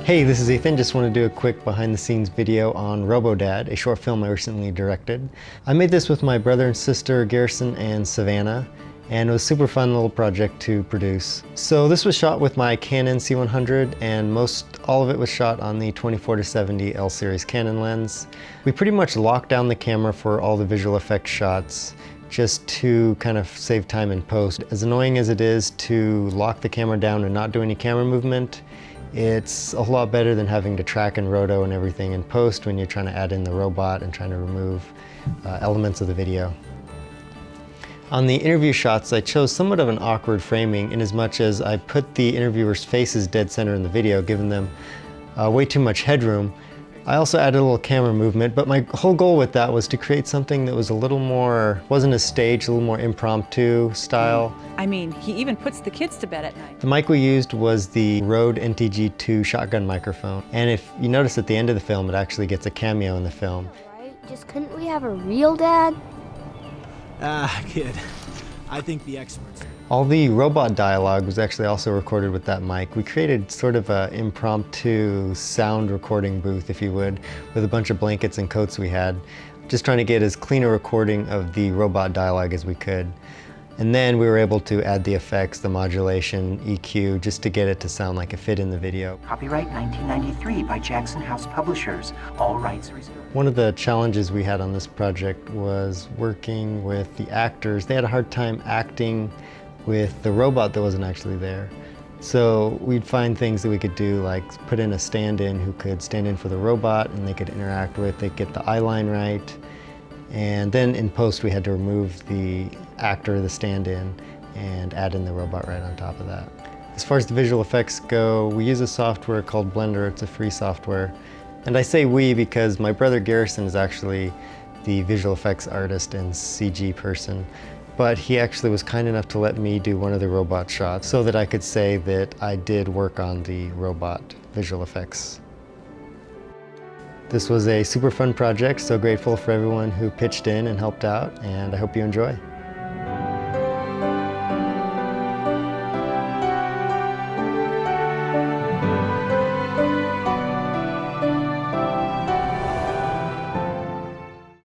Hey, this is Ethan. Just want to do a quick behind-the-scenes video on RoboDad, a short film I recently directed. I made this with my brother and sister, Garrison and Savannah, and it was a super fun little project to produce. So this was shot with my Canon C100, and all of it was shot on the 24-70 L series Canon lens. We pretty much locked down the camera for all the visual effects shots, just to kind of save time in post. As annoying as it is to lock the camera down and not do any camera movement, it's a lot better than having to track and roto and everything in post when you're trying to add in the robot and trying to remove elements of the video. On the interview shots, I chose somewhat of an awkward framing in as much as I put the interviewers' faces dead center in the video, giving them way too much headroom. I also added a little camera movement, but my whole goal with that was to create something that was a little more, wasn't as staged, a little more impromptu style. I mean, he even puts the kids to bed at night. The mic we used was the Rode NTG2 shotgun microphone. And if you notice at the end of the film, it actually gets a cameo in the film. Right? Just couldn't we have a real dad? Kid, I think the experts. All the robot dialogue was actually also recorded with that mic. We created sort of an impromptu sound recording booth, if you would, with a bunch of blankets and coats we had, just trying to get as clean a recording of the robot dialogue as we could. And then we were able to add the effects, the modulation, EQ, just to get it to sound like it fit in the video. Copyright 1993 by Jackson House Publishers. All rights reserved. One of the challenges we had on this project was working with the actors. They had a hard time acting with the robot that wasn't actually there. So we'd find things that we could do, like put in a stand-in who could stand in for the robot and they could interact with, they'd get the eye line right. And then in post we had to remove the actor, the stand-in, and add in the robot right on top of that. As far as the visual effects go, we use a software called Blender. It's a free software. And I say we because my brother Garrison is actually the visual effects artist and CG person. But he actually was kind enough to let me do one of the robot shots so that I could say that I did work on the robot visual effects. This was a super fun project, so grateful for everyone who pitched in and helped out, and I hope you enjoy.